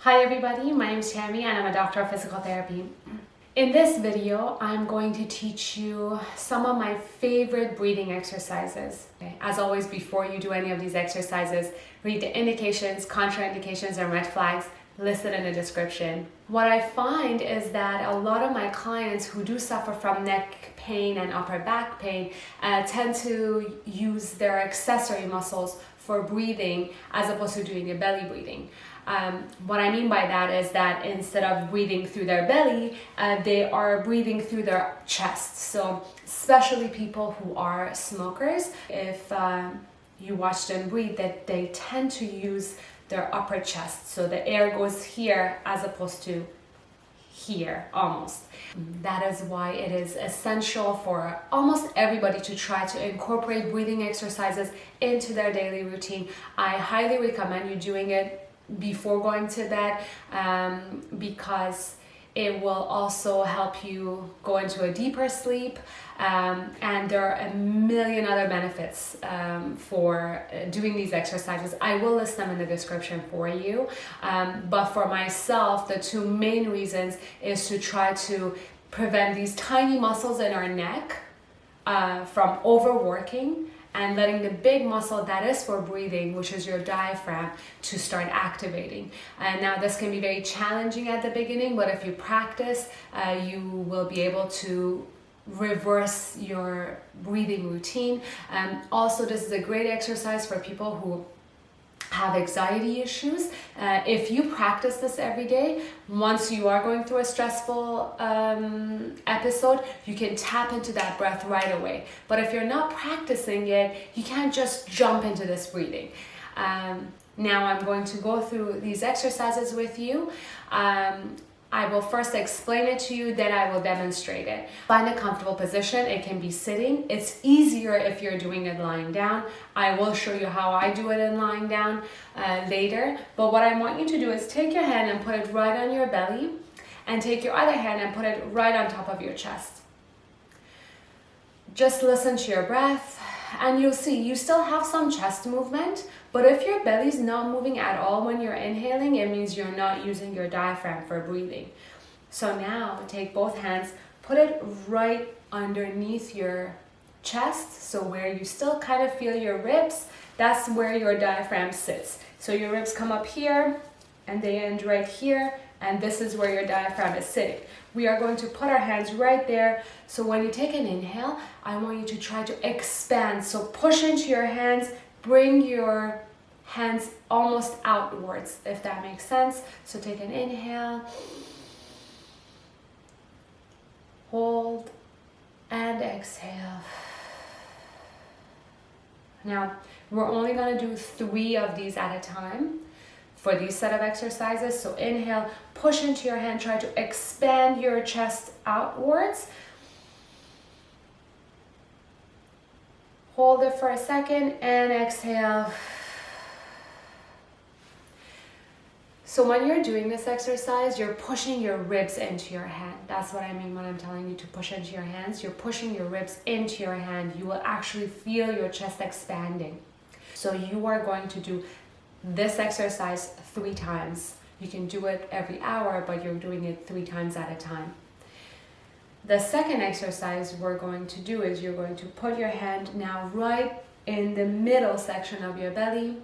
Hi everybody, my name is Tammy and I'm a doctor of physical therapy. In this video, I'm going to teach you some of my favorite breathing exercises. As always, before you do any of these exercises, read the indications, contraindications, and red flags listed in the description. What I find is that a lot of my clients who do suffer from neck pain and upper back pain tend to use their accessory muscles for breathing as opposed to doing a belly breathing. What I mean by that is that instead of breathing through their belly, they are breathing through their chest. So especially people who are smokers, if you watch them breathe, that they tend to use their upper chest. So the air goes here as opposed to here almost. That is why it is essential for almost everybody to try to incorporate breathing exercises into their daily routine. I highly recommend you doing it before going to bed because it will also help you go into a deeper sleep, and there are a million other benefits for doing these exercises. I will list them in the description for you, but for myself, the two main reasons is to try to prevent these tiny muscles in our neck from overworking and letting the big muscle that is for breathing, which is your diaphragm, to start activating. And now this can be very challenging at the beginning, but if you practice, you will be able to reverse your breathing routine. Also, this is a great exercise for people who have anxiety issues. If you practice this every day, once you are going through a stressful episode, you can tap into that breath right away. But if you're not practicing it, you can't just jump into this breathing. Now I'm going to go through these exercises with you. I will first explain it to you, then I will demonstrate it. Find a comfortable position. It can be sitting. It's easier if you're doing it lying down. I will show you how I do it in lying down later. But what I want you to do is take your hand and put it right on your belly, and take your other hand and put it right on top of your chest. Just listen to your breath, and you'll see you still have some chest movement, but if your belly's not moving at all when you're inhaling, it means you're not using your diaphragm for breathing. So now take both hands, put it right underneath your chest, so where you still kind of feel your ribs, that's where your diaphragm sits. So your ribs come up here and they end right here, and this is where your diaphragm is sitting. We are going to put our hands right there. So when you take an inhale, I want you to try to expand. So push into your hands, bring your hands almost outwards, if that makes sense. So take an inhale, hold, and exhale. Now, we're only gonna do 3 of these at a time for these set of exercises. So inhale, push into your hand, try to expand your chest outwards. Hold it for a second and exhale. So when you're doing this exercise, you're pushing your ribs into your hand. That's what I mean when I'm telling you to push into your hands. You're pushing your ribs into your hand. You will actually feel your chest expanding. So you are going to do this exercise 3 times. You can do it every hour, but you're doing it 3 times at a time. The second exercise we're going to do is you're going to put your hand now right in the middle section of your belly,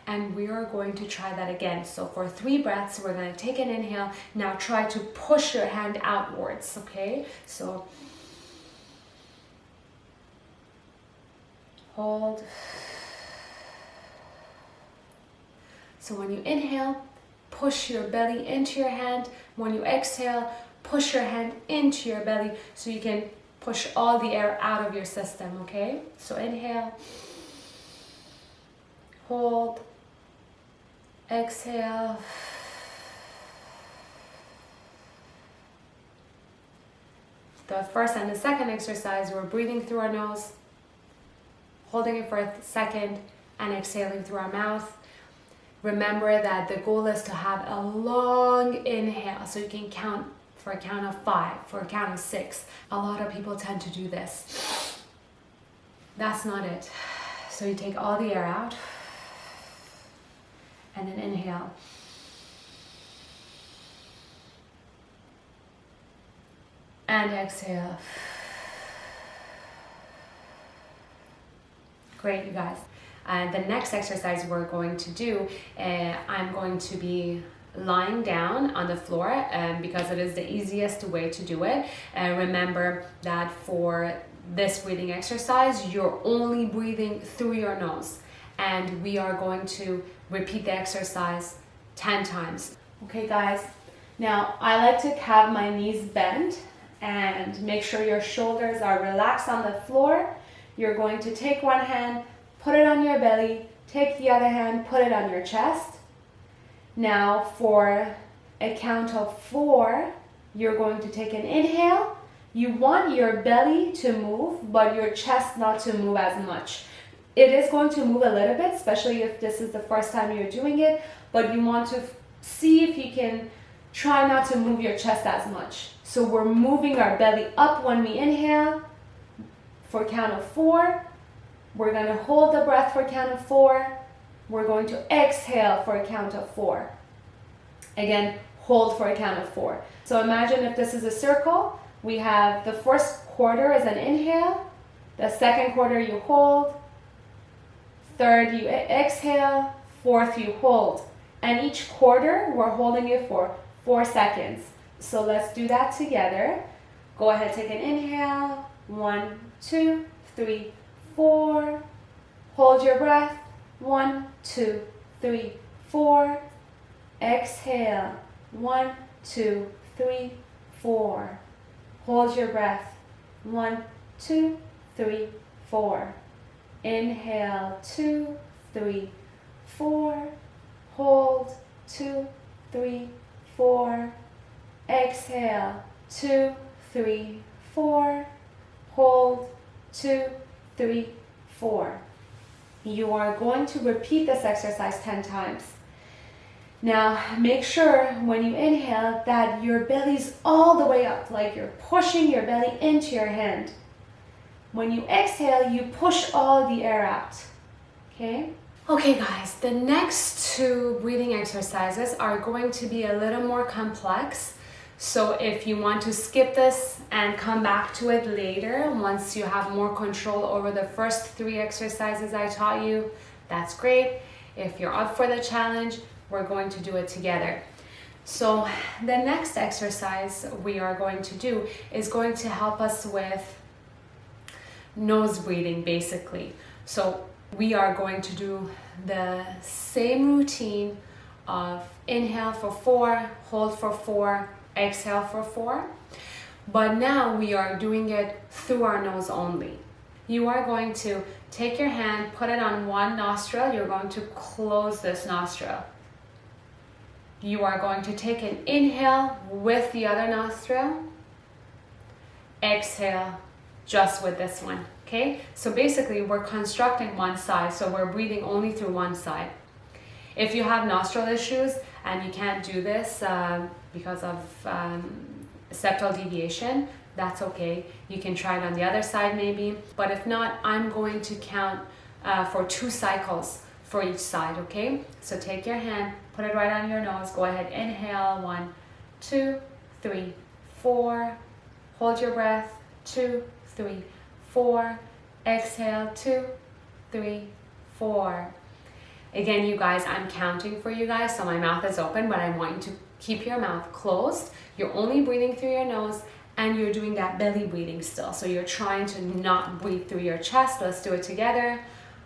and we are going to try that again. So for 3 breaths, we're going to take an inhale. Now try to push your hand outwards, okay? So hold. So when you inhale, push your belly into your hand. When you exhale, push your hand into your belly so you can push all the air out of your system, okay? So inhale, hold, exhale. The first and the second exercise, we're breathing through our nose, holding it for a second, and exhaling through our mouth. Remember that the goal is to have a long inhale, so you can count for a count of 5, for a count of 6. A lot of people tend to do this. That's not it. So you take all the air out, and then inhale. and exhale. Great, you guys. The next exercise we're going to do, I'm going to be lying down on the floor because it is the easiest way to do it. Remember that for this breathing exercise, you're only breathing through your nose, and we are going to repeat the exercise 10 times. Okay, guys. Now, I like to have my knees bent and make sure your shoulders are relaxed on the floor. You're going to take one hand, put it on your belly, take the other hand, put it on your chest. Now for a count of 4, you're going to take an inhale. You want your belly to move, but your chest not to move as much. It is going to move a little bit, especially if this is the first time you're doing it, but you want to see if you can try not to move your chest as much. So we're moving our belly up when we inhale for a count of 4. We're going to hold the breath for a count of 4. We're going to exhale for a count of 4. Again, hold for a count of 4. So imagine if this is a circle. We have the first quarter is an inhale. The second quarter you hold. Third you exhale. Fourth you hold. And each quarter we're holding it for 4 seconds. So let's do that together. Go ahead, take an inhale. 1, 2, 3, 4. Hold your breath. 1, 2, 3, 4. Exhale. 1, 2, 3, 4. Hold your breath. 1, 2, 3, 4. Inhale. 2, 3, 4. Hold. 2, 3, 4. Exhale. 2, 3, 4. Hold. 2, 3, 4. You are going to repeat this exercise 10 times. Now, make sure when you inhale that your belly's all the way up, like you're pushing your belly into your hand. When you exhale, you push all the air out. Okay? Okay, guys, the next 2 breathing exercises are going to be a little more complex. So if you want to skip this and come back to it later, once you have more control over the first 3 exercises I taught you, that's great. If you're up for the challenge, we're going to do it together. So the next exercise we are going to do is going to help us with nose breathing, basically. So we are going to do the same routine of inhale for 4, hold for 4, exhale for 4, but now we are doing it through our nose only. You are going to take your hand, put it on one nostril. You're going to close this nostril. You are going to take an inhale with the other nostril, exhale just with this one. Okay, so basically we're constructing one side, so we're breathing only through one side. If you have nostril issues and you can't do this because of septal deviation, that's okay. You can try it on the other side maybe, but if not, I'm going to count for 2 cycles for each side, okay? So take your hand, put it right on your nose, go ahead, inhale, 1, 2, 3, 4, hold your breath, 2, 3, 4, exhale, 2, 3, 4. Again, you guys, I'm counting for you guys, so my mouth is open, but I want you to keep your mouth closed. You're only breathing through your nose, and you're doing that belly breathing still. So you're trying to not breathe through your chest. Let's do it together.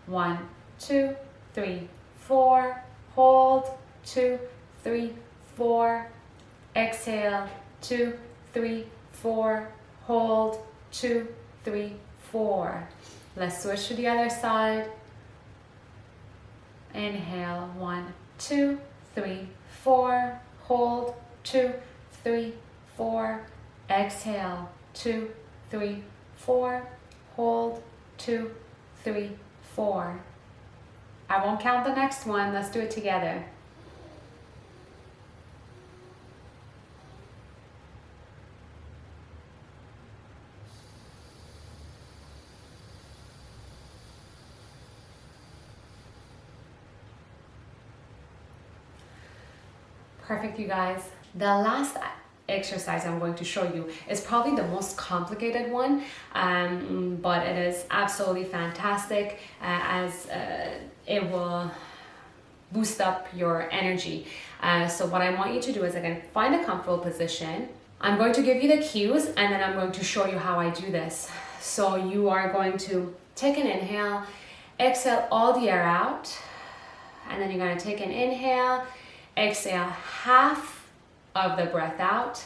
1, 2, 3, 4. Hold. 2, 3, 4. Exhale. 2, 3, 4. Hold. 2, 3, 4. Let's switch to the other side. Inhale. 1, 2, 3, 4. Hold. 2, 3, 4. Exhale. 2, 3, 4. Hold. 2, 3, 4. I won't count the next one. Let's do it together. Perfect, you guys. The last exercise I'm going to show you is probably the most complicated one, but it is absolutely fantastic as it will boost up your energy. So what I want you to do is, again, find a comfortable position. I'm going to give you the cues and then I'm going to show you how I do this. So you are going to take an inhale, exhale all the air out, and then you're going to take an inhale, exhale half of the breath out,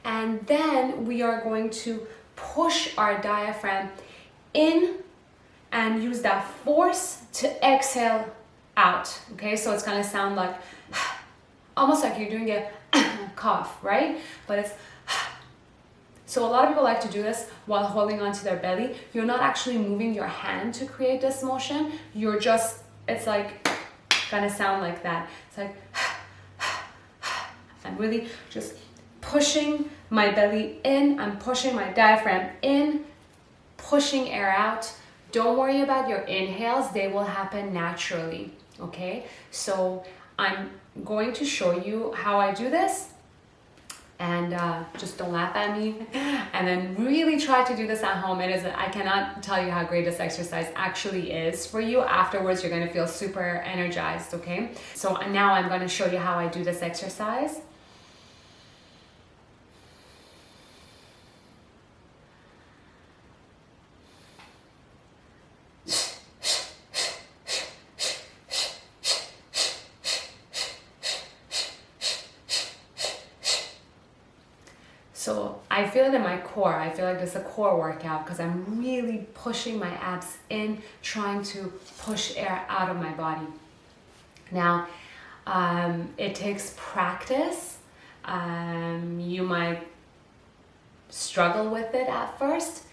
and then we are going to push our diaphragm in and use that force to exhale out. Okay, so it's going to sound like almost like you're doing a cough, right? But it's so a lot of people like to do this while holding onto their belly. You're not actually moving your hand to create this motion. You're just, it's like gonna sound like that. It's like I'm really just pushing my belly in. I'm pushing my diaphragm in, pushing air out. Don't worry about your inhales. They will happen naturally, okay? So I'm going to show you how I do this. And just don't laugh at me, and then really try to do this at home. I cannot tell you how great this exercise actually is for you. Afterwards, you're going to feel super energized, okay? So now I'm going to show you how I do this exercise. So I feel it in my core. I feel like it's a core workout because I'm really pushing my abs in, trying to push air out of my body. Now, it takes practice. You might struggle with it at first.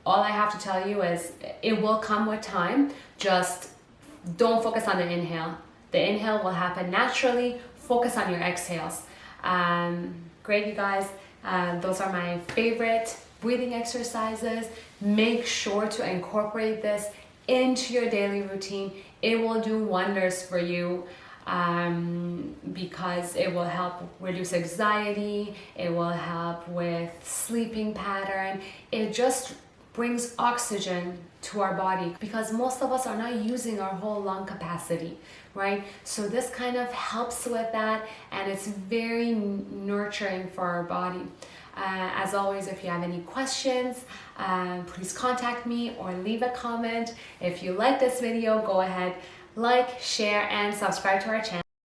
All I have to tell you is it will come with time. Just don't focus on the inhale. The inhale will happen naturally. Focus on your exhales. Great, you guys. Those are my favorite breathing exercises. Make sure to incorporate this into your daily routine. It will do wonders for you because it will help reduce anxiety. It will help with sleeping pattern. It just brings oxygen to our body because most of us are not using our whole lung capacity, right? So this kind of helps with that, and it's very nurturing for our body. As always, if you have any questions, please contact me or leave a comment. If you like this video, go ahead, like, share, and subscribe to our channel.